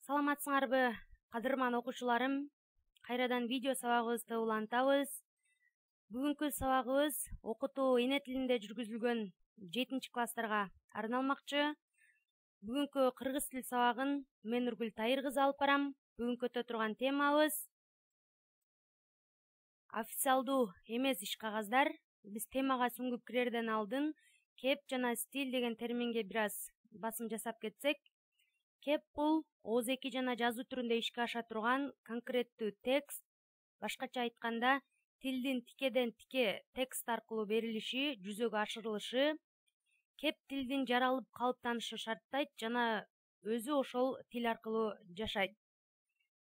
Саламатсыңарбы, кадырман окуучуларым? Кайрадан видео сабагыбызды улантабыз. Бүгүнкү сабагыбыз окутуу эне тилинде жүргүзүлгөн 7 класстарга арналмакчы. Бүгүнкү кыргыз тил сабагын мен Нургүл Тайыр кызы алып барам. Бүгүнкү өтө турган темабыз официалдуу эмес иш кагаздар. Биз темага сүңгүп кирерден алдын кеп жана стиль деген терминге бир аз басым жасап кетсек, кеп бул ооз-эки жана жазуу түрүндө ишке аша турган конкреттүү текст, башкача айтканда тилдин тикеден тике текст аркылуу берилиши, жүзөгө ашырылышы, кеп тилдин жаралып калыптанышын шарттайт жана өзү ошол тил аркылуу жашайт.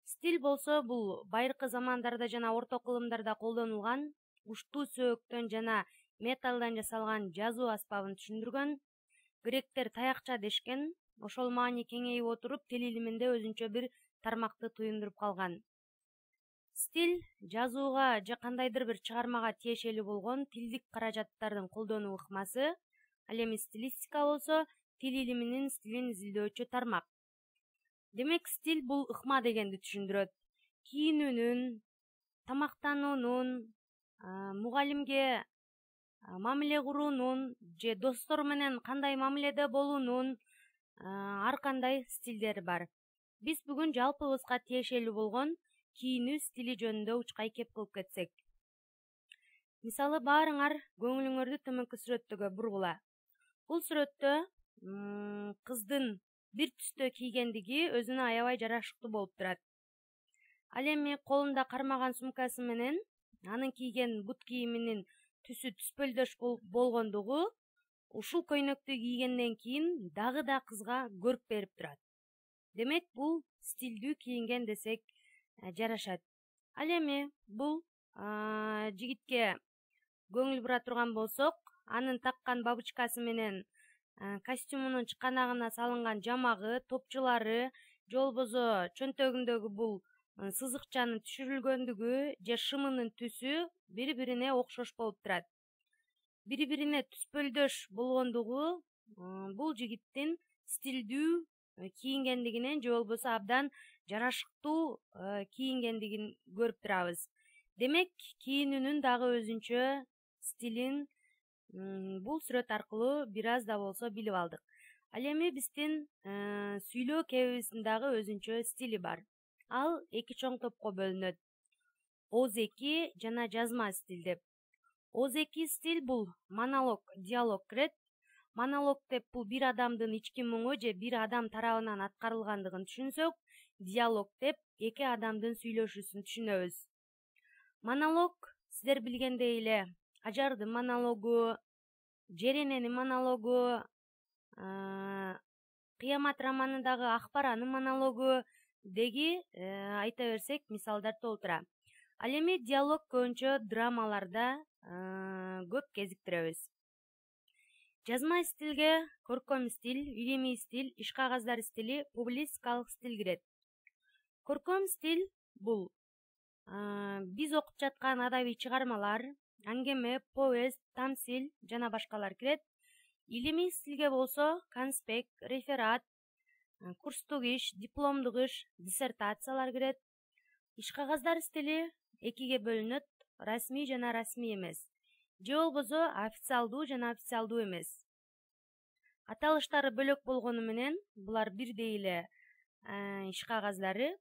Стиль болсо бул байыркы замандарда жана орто кылымдарда колдонулган уштуу сөөктөн жана металлдан жасалган жазуу аспабын түшүндүргөн. Гректер таякча дешкен. Ошол маани кеңейип отуруп тил илиминде өзүнчө бир тармакты туюндуруп калган. Стиль жазууга же кандайдыр бир чыгармага тиешелүү болгон тилдик каражаттардын колдонуу ыкмасы. Ал эми стилистика болсо тил илиминин стилин изилдөөчү тармак. Демек, стиль бул ыкма дегенди түшүндүрөт. Кийинүүнүн, тамактануунун, мугалимге мамиле куруунун же достор менен кандай мамиледе болуунун ар кандай стилдери бар. Биз бүгүн жалпыбызга тиешелүү болгон кийинүү стили жөнүндө учкай кеп кылып кетсек. Мисалы, баарыңар көңүлүңөрдү төмөнкү сүрөттөгө бургула. Бул сүрөттө кыздын бир түстө кийгендиги өзүнө аябай жарашыктуу болуп турат. Ал эми колунда кармаган сумкасы менен анын кийген бут кийиминин түсү түспөлдөш болгондугу ушул көйнөктү кийгенден кийин дагы да кызга көрк берип турат. Демек, бул стилдүү кийинген десек жарашат. Ал эми бул жигитке көңүл бура турган болсок, анын таккан бабочкасы менен костюмунун чыканагына салынган жамагы, топчулары, же болбосо чөнтөгүндөгү бул сызыкчанын түшүрүлгөндүгү же шымынын түсү бири-бирине окшош болуп турат. Бири-бирине түспөлдөш болгондугу бул жигиттин стилдүү кийингендигинен же болбосо абдан жарашыктуу кийингендигин көрүп турабыз. Демек, кийинүүнүн дагы өзүнчө стилин бул сүрөт аркылуу бир аз да болсо билип алдык. Ал эми биздин сүйлөө кебибиздин дагы өзүнчө стили бар. Ал эки чоң топко бөлүнөт. Ооз-эки жана жазма стиль деп. Ооз-эки стиль бул монолог, диалог кирет. Монолог деп бул бир адамдын ички муңу же бир адам тарабынан аткарылгандыгын түшүнсөк, диалог деп эки адамдын сүйлөшүүсүн түшүнөбүз. Монолог, сиздер билгендей эле, Ажардын монологу, Жерененин монологу, Кыямат романындагы Акбаранын монологу деги айта берсек мисалдар толтура. Ал эми диалог көбүнчө драмаларда көп кезиктиребиз. Жазма стилге көркөм стиль, илимий стиль, иш кагаздар стили, публицистикалык стиль кирет. Көркөм стиль бул биз окуп жаткан адабий чыгармалар, аңгеме, повесть, тамсил жана башкалар кирет. Илимий стилге болсо конспект, реферат, курстук иш, дипломдук иш, диссертациялар кирет. Иш кагаздар стили экиге бөлүнөт: расмий жана расмий эмес, же болбосо официалдуу жана официалдуу эмес. Аталыштары бөлөк болгону менен булар бирдей эле иш кагаздары.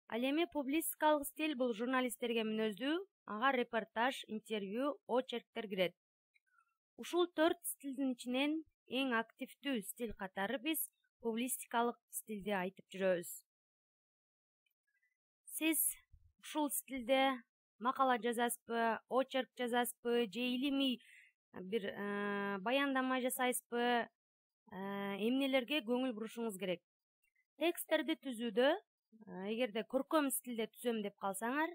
Ал эми публицистикалык стиль бул журналисттерге мүнөздүү, ага репортаж, интервью, очерктер кирет. Ушул 4 стилдин ичинен эң активдүү стиль катары биз публицистикалык стилди айтып жүрөбүз. Сиз ушул стилде макала жазасызбы, очерк жазасызбы, же илимий бир баяндама жасайсызбы, эмнелерге көңүл бурушуңуз керек. Тексттерди түзүүдө, эгерде көркөм стилде түзөм деп калсаңар,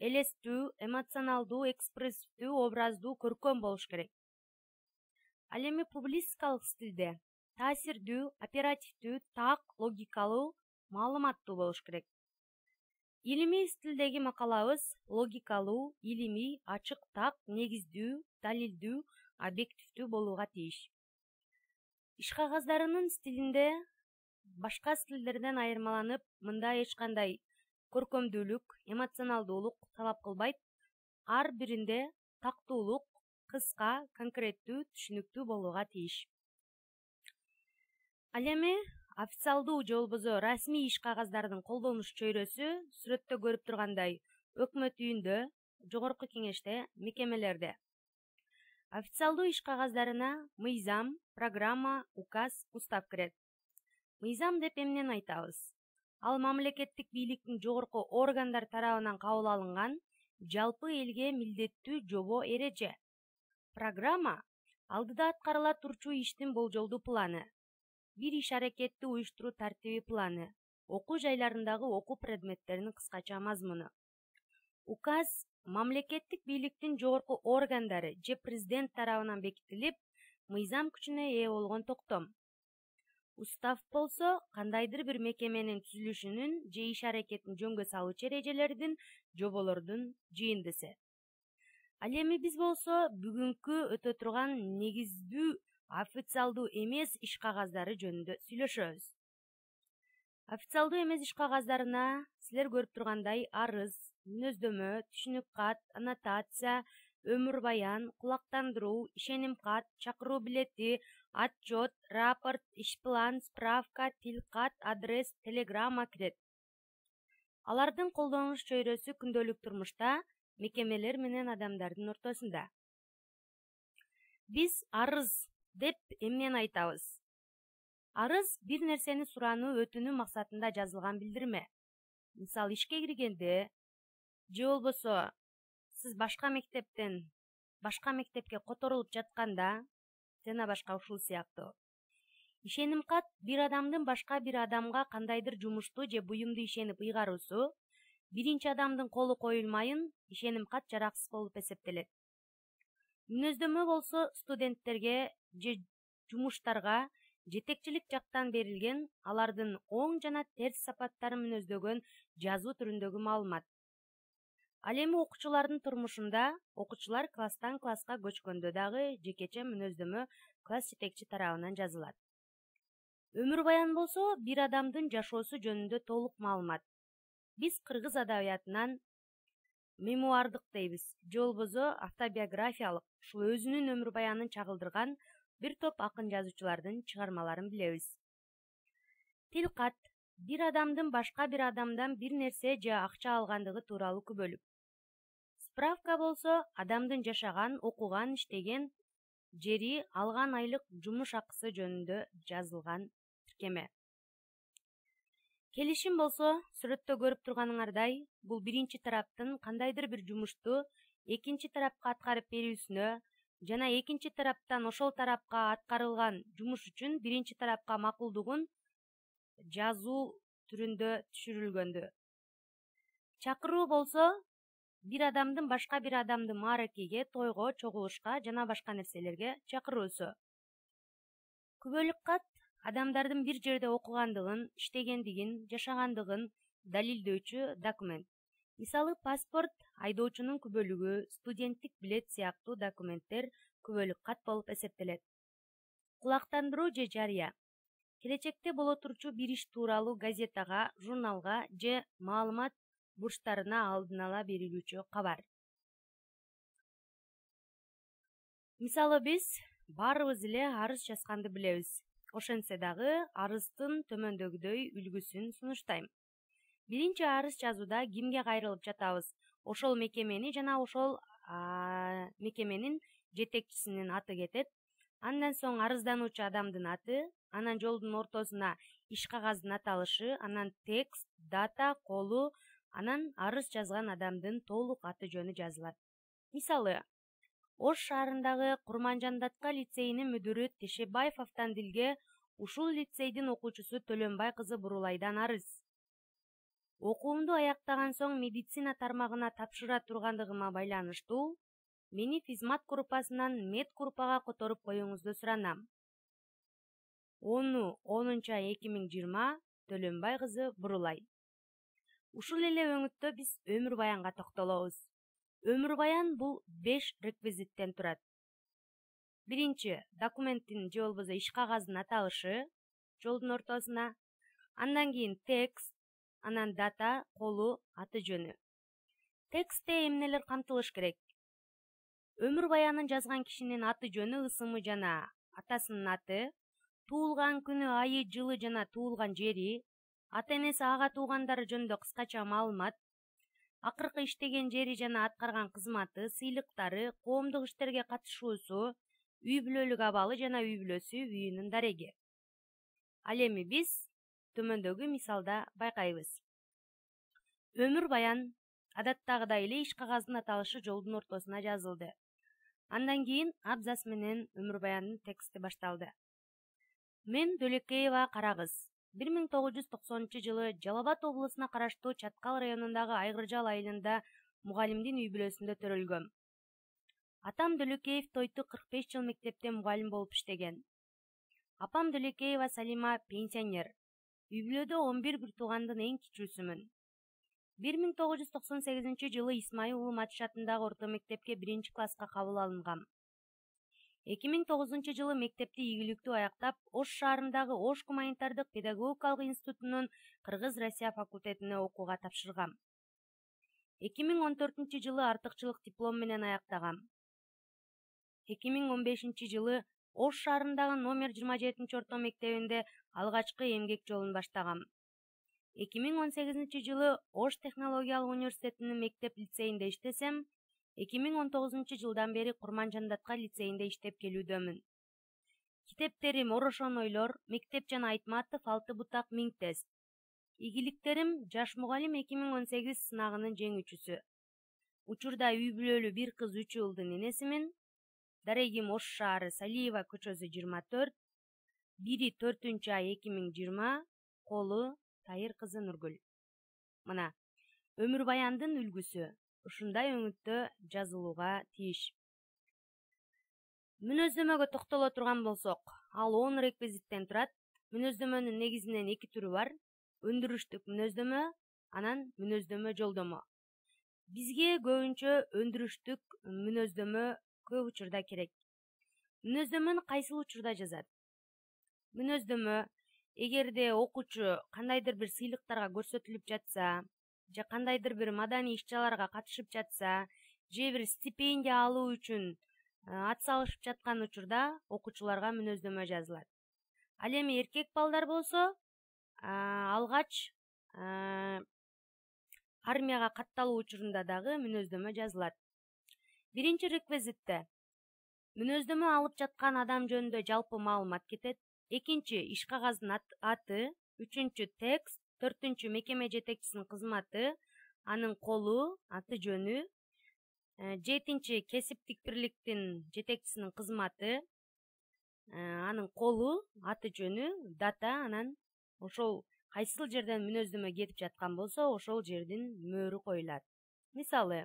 элестүү, эмоционалдуу, экспрессивдүү, образдуу, көркөм болуш керек. Ал эми публицистикалык стилде таасирдүү, оперативдүү, так, логикалуу, маалыматтуу болуш керек. Илимий стилдеги макалабыз логикалуу, илимий, ачык, так, негиздүү, далилдүү, объективдүү болууга тийиш. Иш кагаздарынын стилинде башка стилдерден айырмаланып, мында эч кандай көркөмдүүлүк, эмоционалдуулук талап кылбайт. Ар биринде тактуулук, кыска, конкреттүү, түшүнүктүү болууга тийиш. Ал эми официалдуу же болбосо расмий иш кагаздардын колдонуш чөйрөсү сүрөттө көрүп тургандай өкмөт үйүндө, жогорку кеңеште, мекемелерде. Официалдуу иш кагаздарына мыйзам, программа, указ, устав кирет. Мыйзам деп эмнени айтабыз? Ал мамлекеттик бийликтин жогорку органдар тарабынан кабыл алынган жалпы элге милдеттүү жобо эреже. Программа алдыда аткарыла турчу иштин болжолдуу планы, бир иш аракетти уюштуруу тартиби планы, окуу жайларындагы окуу предметтеринин кыскача мазмуну. Указ мамлекеттик бийликтин жогорку органдары же президент тарабынан бекитилип, мыйзам күчүнө ээ болгон токтом. Устав болсо кандайдыр бир мекеменин түзүлүшүнүн же иш аракетин жөнгө салуучу эрежелердин, жоболордун жыйындысы. Ал эми биз болсо бүгүнкү өтө турган негиздүү официалдуу эмес иш кагаздары жөнүндө сүйлөшөбүз. Официалдуу эмес иш кагаздарына силер көрүп тургандай арыз, мүнөздөмө, түшүнүк кат, аннотация, өмүр баян, кулактандыруу, ишеним кат, чакыруу билети, отчет, рапорт, иш план, справка, тил кат, адрес, телеграмма кирет. Алардын колдонуш чөйрөсү күндөлүк турмушта мекемелер менен адамдардын ортосунда. Биз арыз деп эмнени айтабыз? Арыз бир нерсени сурануу, өтүнүү максатында жазылган билдирме. Мисалы, ишке киргенде же болбосо сиз башка мектепке которулуп жатканда жана башка ушул сыяктуу. Ишеним кат бир адамдын башка бир адамга кандайдыр жумушту же буюмду ишенип ыйгаруусу, биринчи адамдын колу коюлмайын ишеним кат жараксыз болуп эсептелет. Мүнөздөмө болсо студенттерге же жумуштарга жетекчилик жактан берилген, алардын оң жана терс сапаттарын мүнөздөгөн жазуу түрүндөгү маалымат. Ал эми окуучулардын турмушунда окуучулар класстан класска көчкөндө дагы жекече мүнөздөмө класс жетекчи тарабынан жазылат. Өмүр баян болсо бир адамдын жашоосу жөнүндө толук маалымат. Биз кыргыз адабиятынан мемуардык дейбиз, же болбосо автобиографиялык, ушул өзүнүн өмүр баянын чагылдырган бир топ акын жазуучулардын чыгармаларын билебиз. Тил кат бир адамдын башка бир адамдан бир нерсе же акча алгандыгы тууралуу күбөлүк. Справка болсо адамдын жашаган, окуган, иштеген жери, алган айлык жумуш акысы жөнүндө жазылган тиркеме. Келишим болсо сүрөттө көрүп турганыңардай, бул биринчи тараптын кандайдыр бир жумушту экинчи тарапка аткарып берүүсүнө жана экинчи тараптан ошол тарапка аткарылган жумуш үчүн биринчи тарапка макулдугун жазуу түрүндө түшүрүлгөндү. Чакыруу болсо бир адамдын башка бир адамды мааракеге, тойго, чогулушка жана башка нерселерге чакыруусу. Күбөлүк кат адамдардын бир жерде окугандыгын, иштегендигин, жашагандыгын далилдөөчү документ. Мисалы, паспорт, айдоочунун күбөлүгү, студенттик билет сыяктуу документтер күбөлүк кат болуп эсептелет. Кулактандыруу же жарыя. Келечекте боло турчу бир иш тууралуу газетага, журналга же маалымат бурчтарына алдын ала берилүүчү кабар. Мисалы, биз баарыбыз эле арыз жазганды билебиз. Ошентсе дагы арыздын төмөндөгүдөй үлгүсүн сунуштайм. Биринчи арыз жазууда кимге кайрылып жатабыз? Ошол мекемени жана ошол мекеменин жетекчисинин аты кетет. Андан соң арыздануучу адамдын аты, анан жолдун ортосуна иш кагаздын аталышы, анан текст, дата, колу, анан арыз жазган адамдын толук аты жөнү жазылат. Мисалы, Ош шаарындагы Курманжан-Датка лицейинин мүдүрү Тешебаев Автандилге ушул лицейдин окуучусу Төлөнбай кызы Бурулайдан арыз. Окуумду аяктаган соң медицина тармагына тапшыра тургандыгыма байланыштуу мени физмат группасынан мед группага которуп коюңузду суранам. 10.10.2020 Төлөнбай кызы Бурулай. Ушул эле өңүттө биз өмүр баянга токтолобуз. Өмүр баян бул 5 реквизиттен турат. Биринчи, документтин же болбосо иш кагаздын аталышы, жолдун ортосуна. Андан кийин текст, анан дата, колу, аты жөнү. Текстте эмнелер камтылыш керек? Өмүр баянын жазган кишинин аты жөнү, ысымы жана атасынын аты, туулган күнү, айы, жылы жана туулган жери, ата-энеси, ага туугандары жөнүндө кыскача маалымат, акыркы иштеген жери жана аткарган кызматы, сыйлыктары, коомдук иштерге катышуусу, үй бүлөлүк абалы жана үй бүлөсү, үйүнүн дареги. Ал эми биз төмөндөгү мисалда байкайбыз. Өмүр баян адаттагыдай эле иш кагаздын аталышы жолдун ортосуна жазылды. Андан кийин абзац менен өмүр баяндын тексти башталды. Мен Дөлөкеева Карагыз. 1990-жылы Жалал Абад облусуна караштуу Чаткал районундагы Айгыржал айылында мугалимдин үй бүлөсүндө төрөлгөм. Атам Дөлөкеев Тойту 45 жыл мектепте мугалим болуп иштеген. Апам Дөлөкеева Салима пенсионер. Үй бүлөдө 11 бир туугандын эң кичүүсүмүн. 1998 жылы Исмайыл Улуу Матиш атындагы орто мектепке 1-класска кабыл алынгам. 2009 жылы мектепти ийгиликтүү аяктап, Ош шаарындагы Ош гуманитардык педагогикалык институтунун Кыргыз-Россия факультетине окууга тапшыргам. 2014 жылы артыкчылык диплом менен аяктагам. 2015 жылы Ош шаарындагы номер 27 орто мектебинде алгачкы эмгек жолун баштагам. 2018 жылы Ош технологиялык университетинин мектеп-лицейинде иштесем, 2019 жылдан бери Курманжандатка лицейинде иштеп келүүдөмүн. Китептерим Орошон ойлор, Мектеп жана Айтматов 6 бутак 1000 тест. Ийгиликтерим Жаш мугалим 2018 сынагынын жеңүүчүсү. Учурда үй бүлөлүү 1 кыз 3 уулдун энесимин. Дарегим Ош шаары, Салиева көчөсү 24, 1-4-ай 2020, колу Тайыр кызы Нургүл. Мына, өмүр баяндын үлгүсү ушундай өңүттө жазылууга тийиш. Мүнөздөмөгө токтоло турган болсок, ал 10 реквизиттен турат. Мүнөздөмөнүн негизинен 2 түрү бар: өндүрүштүк мүнөздөмө, анан мүнөздөмө жолдомо. Бизге көбүнчө өндүрүштүк мүнөздөмө көп учурда керек. Мүнөздөмөнү кайсыл учурда жазат? Мүнөздөмө эгерде окуучу кандайдыр бир сыйлыктарга көрсөтүлүп жатса, же кандайдыр бир маданий иш-чараларга катышып жатса, же бир стипендия алуу үчүн ат салышып жаткан учурда окуучуларга мүнөздөмө жазылат. Ал эми эркек балдар болсо, алгач армияга катталуу учурунда дагы мүнөздөмө жазылат. Биринчи реквизитте мүнөздөмө алып жаткан адам жөнүндө жалпы маалымат кетет. Экинчи иш кагаздын аты, үчүнчү текст, төртүнчү мекеме жетекчисинин кызматы, анын колу, аты жөнү, жетинчи кесиптик бирликтин жетекчисинин кызматы, анын колу, аты жөнү, дата, анан ошол кайсыл жерден мүнөздөмө кетип жаткан болсо, ошол жердин мөөрү коюлат. Мисалы,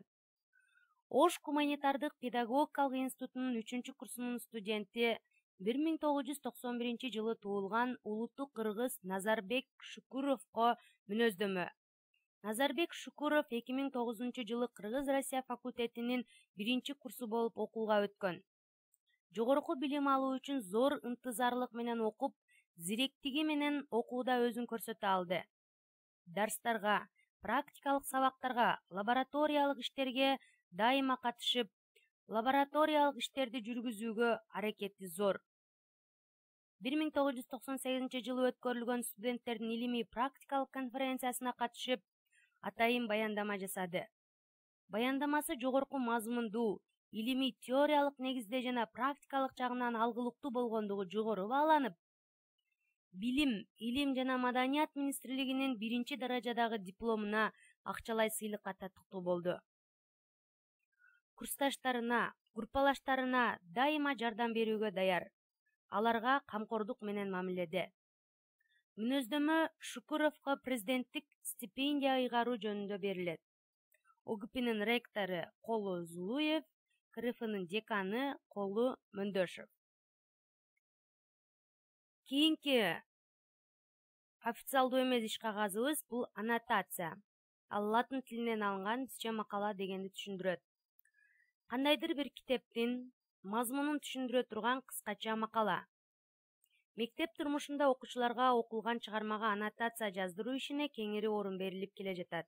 Ош гуманитардык педагогикалык институтунун 3-курсунун студенти 1991 жылы туулган улуттук кыргыз Назарбек Шукуровго мүнөздөмө. Назарбек Шукуров 2009 жылы Кыргыз-Россия факультетинин 1-курсу болуп окууга өткөн. Жогорку билим алуу үчүн зор ынтызарлык менен окуп, зиректиги менен окууда өзүн көрсөтө алды. Дарстарга, практикалык сабактарга, лабораториялык иштерге дайыма катышып, лабораториялык иштерди жүргүзүүгө аракети зор. 1998 жылы өткөрүлгөн студенттердин илимий практикалык конференциясына катышып, атайын баяндама жасады. Баяндамасы жогорку мазмундуу, илимий теориялык негизде жана практикалык жагынан алгылыктуу болгондугу жогору бааланып, Билим, Илим жана Маданият министрлигинин 1 даражадагы дипломуна акчалай сыйлыкка татыктуу болду. Курсташтарына, группалаштарына дайыма жардам берүүгө даяр. Аларга камкордук менен мамиледе. Мүнөздөмө Шукуровго президенттик стипендия ыйгаруу жөнүндө берилет. ОГПнын ректору Колу Зулуев, КРФнын деканы Колу Мөндөшев. Кийинки официалдуу эмес иш кагазыбыз бул аннотация. Ал латын тилинен алынган бизче макала дегенди түшүндүрөт. Кандайдыр бир китептин мазмунун түшүндүрө турган кыскача макала. Мектеп турмушунда окуучуларга окулган чыгармага аннотация жаздыруу ишине кеңири орун берилип келе жатат.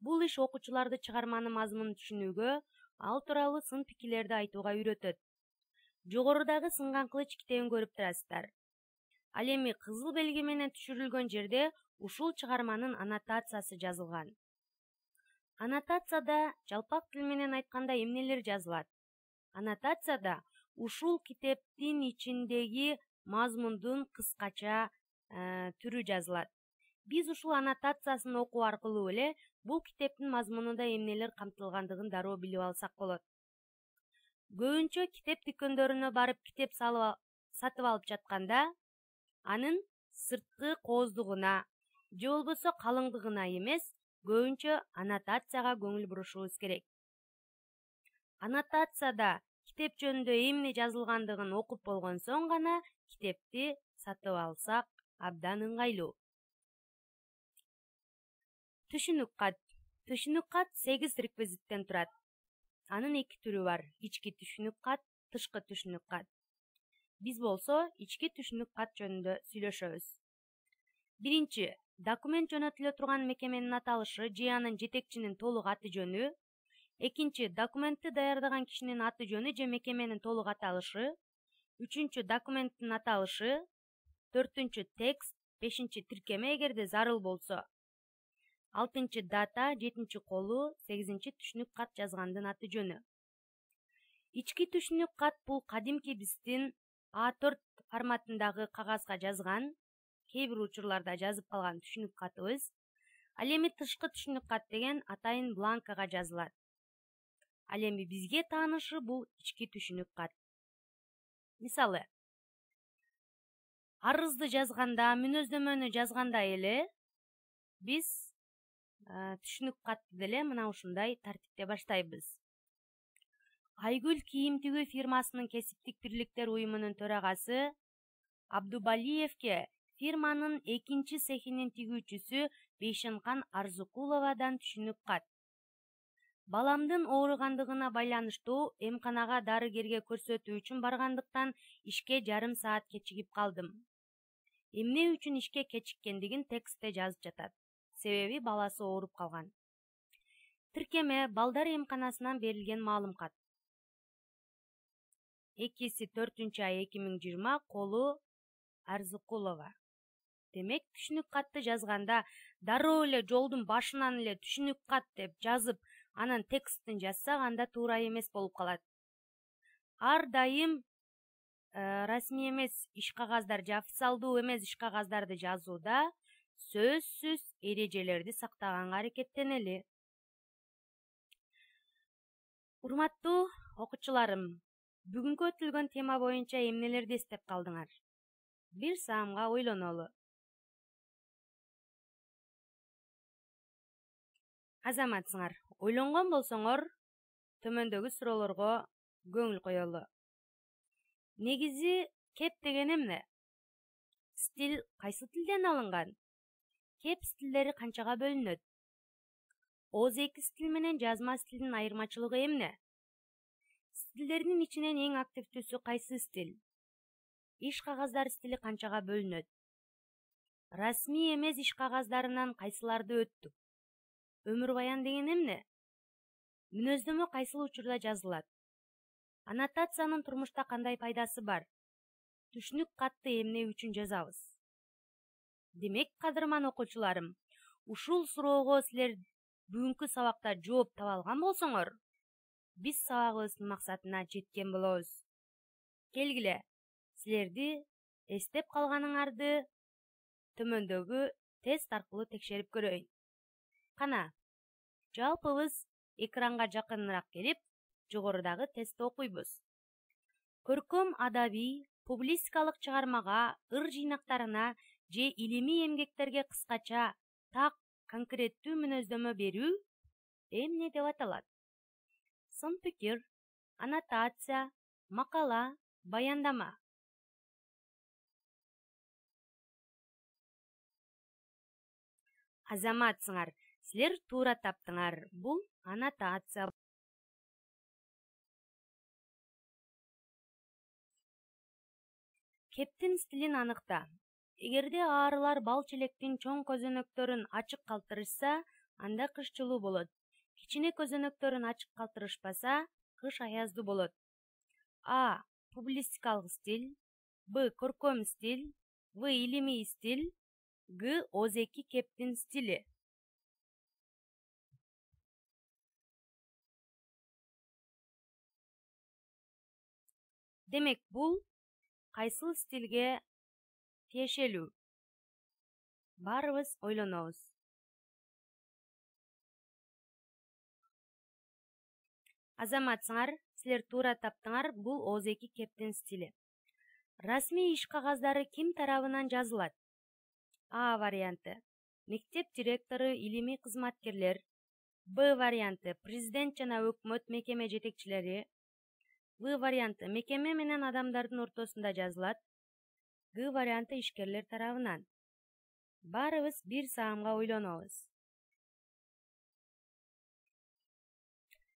Бул иш окуучуларды чыгарманын мазмунун түшүнүүгө, ал тууралуу сын пикирлерди айтууга үйрөтөт. Жогорудагы сынган кылыч китебин көрүп турасыздар. Ал эми кызыл белги менен түшүрүлгөн жерде ушул чыгарманын аннотациясы жазылган. Аннотацияда жалпак тил менен айтканда эмнелер жазылат? Аннотацияда ушул китептин ичиндеги мазмундун кыскача түрү жазылат. Биз ушул аннотациясын окуу аркылуу эле бул китептин мазмунунда эмнелер камтылгандыгын дароо билип алсак болот. Көбүнчө китеп дүкөндөрүнө барып китеп сатып алып жатканда, анын сырткы кооздугуна же болбосо калыңдыгына эмес, көбүнчө аннотацияга көңүл бурушубуз керек. Аннотацияда китеп жөнүндө эмне жазылгандыгын окуп болгон соң гана китепти сатып алсак абдан ыңгайлуу. Түшүнүк кат. Түшүнүк кат 8 реквизиттен турат. Анын 2 түрү бар: ички түшүнүк кат, тышкы түшүнүк кат. Биз болсо ички түшүнүк кат жөнүндө сүйлөшөбүз. Биринчи, документ жөнөтүлө турган мекеменин аталышы же анын жетекчинин толук аты жөнү. Экинчи, документти даярдаган кишинин аты жөнү же мекеменин толук аталышы. Үчүнчү, документтин аталышы. Төртүнчү, текст. Бешинчи, тиркеме эгерде зарыл болсо. Алтынчы, дата. Жетинчи, колу. Сегизинчи, түшүнүк кат жазгандын аты жөнү. Ички түшүнүк кат бул кадимки биздин A4 форматындагы кагазга жазган, кээ бир учурларда жазып калган түшүнүк катыбыз. Ал эми тышкы түшүнүк кат деген атайын бланкага жазылат. Ал эми бизге таанышы бул ички түшүнүк кат. Мисалы, арызды жазганда, мүнөздөмөнү жазганда эле биз түшүнүк катты деле мына ушундай тартипте баштайбыз. Айгүл кийим тигүү фирмасынын кесиптик бирликтер уюмунун төрагасы Абдубалиевке фирманын 2 цехинин тигүүчүсү Бейшенкан Арзыкуловадан түшүнүк кат. Баламдын ооругандыгына байланыштуу эмканага дарыгерге көрсөтүү үчүн баргандыктан ишке жарым саат кечигип калдым. Эмне үчүн ишке кечиккендигин текстте жазып жатат. Себеби баласы ооруп калган. Тиркеме балдар эмканасынан берилген маалымат. 2/4/2020 колу Арзыкулова. Демек, түшүнүк катты жазганда дароо эле жолдун башынан эле түшүнүк кат деп жазып, анан текстин жазсак, анда туура эмес болуп калат. Ар дайым расмий эмес иш кагаздар же официалдуу эмес иш кагаздарды жазууда сөзсүз эрежелерди сактаганга аракеттенели. Урматтуу окуучуларым, бүгүнкү өтүлгөн тема боюнча эмнелерди эстеп калдыңар? Бир саамга ойлонолу. Азаматсыңар, ойлонгон болсоңор, төмөндөгү суроолорго көңүл коелу. Негизи кеп деген эмне? Стиль кайсы тилден алынган? Кеп стилдери канчага бөлүнөт? Ооз-эки стиль менен жазма стилдин айырмачылыгы эмне? Стилдердин ичинен эң активдүүсү кайсы стиль? Иш кагаздары стили канчага бөлүнөт? Расмий эмес иш кагаздарынан кайсыларды өттүк? Өмүр баян деген эмне? Мүнөздөмө кайсыл учурда жазылат? Аннотациянын турмушта кандай пайдасы бар? Түшүнүк катты эмне үчүн жазабыз? Демек, кадырман окуучуларым, ушул суроого силер бүгүнкү сабакта жооп таба алган болсоңор, биз сабагыбыздын максатына жеткен болобуз. Келгиле, силерди эстеп калганыңарды төмөндөгү тест аркылуу текшерип көрөйүн. Кана, жалпыбыз экранга жакыныраак келип, жогорудагы тестти окуйбуз. Көркөм адабий, публистикалык чыгармага, ыр жыйнактарына же илимий эмгектерге кыскача, так конкреттүү мүнөздөмө берүү эмне деп аталат? Сын пикир, аннотация, макала, баяндама. Азаматсыңар, силер туура таптыңар. Бул аннотация. Кептин стилин аныкта. Эгерде аарылар бал челектин чоң көзөнөктөрүн ачык калтырышса, анда кыш жылуу болот. Кичине көзөнөктөрүн ачык калтырышпаса, кыш аяздуу болот. А. Публистикалык стиль. Б. Көркөм стиль. В. Илимий стиль. Г. Озеки кептин стили. Демек, бул кайсыл стилге тиешелүү? Баарыбыз ойлонобуз. Азаматсыңар, силер туура таптыңар, бул Озеки кептин стили. Расмий иш кагаздары ким тарабынан жазылат? А варианты. Мектеп директору, илимий кызматкерлер. Б варианты. Президент жана өкмөт мекеме жетекчилери. В варианты. Мекеме менен адамдардын ортосунда жазылат. Г варианты. Ишкерлер тарабынан. Баарыбыз бир саамга ойлонобуз.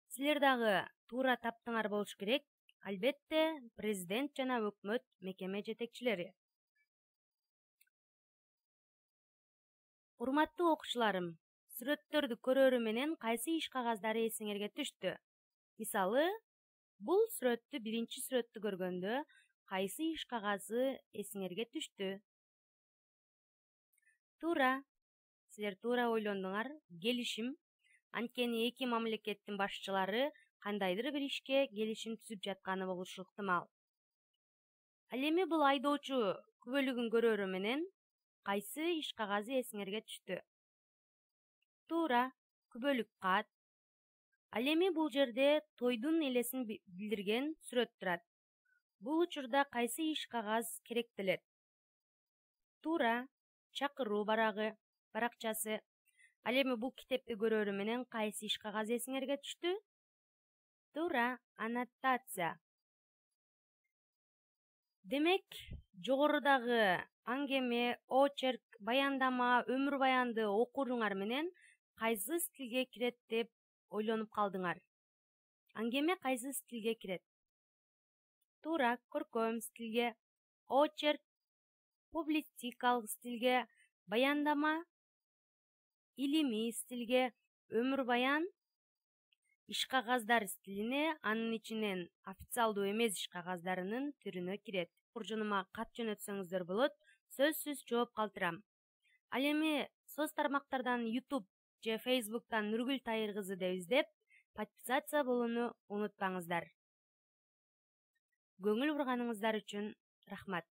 Силер дагы туура таптыңар болуш керек. Албетте, президент жана өкмөт мекеме жетекчилери. Урматтуу окуучуларым, сүрөттөрдү көрөрү менен кайсы иш кагаздары эсиңерге түштү? Мисалы, бул сүрөттү, биринчи сүрөттү көргөндө кайсы иш кагазы эсиңерге түштү? Туура, силер туура ойлондуңар. Келишим. Анткени эки мамлекеттин башчылары кандайдыр бир ишке келишим түзүп жатканы болушу ыктымал. Ал эми бул айдоочу күбөлүгүн көрөрү менен кайсы иш кагазы эсиңерге түштү? Туура, күбөлүк кат. Ал эми бул жерде тойдун элесин билдирген сүрөт турат. Бул учурда кайсы иш кагаз керектелет? Туура, чакыруу баракчасы. Ал эми бул китепти көрөрү менен кайсы иш кагаз эсиңерге түштү? Туура, аннотация. Демек, жогорудагы аңгеме, очерк, баяндама, өмүр баянды окууңар менен кайсы стилге кирет деп ойлонуп калдыңар? Аңгеме кайсы стилге кирет? Туура, көркөм стилге. Очерк публистикалык стилге, баяндама илимий стилге, өмүр баян иш кагаздар стилине, анын ичинен официалдуу эмес иш кагаздарынын түрүнө кирет. Буржунума кат жөнөтсөңүздөр болот, сөзсүз жооп калтырам. Ал эми соц тармактардан YouTube же Facebooktан Нургүл Тайыр кызы деп издеп, подписация болууну унутпаңыздар. Көңүл бурганыңыздар үчүн рахмат.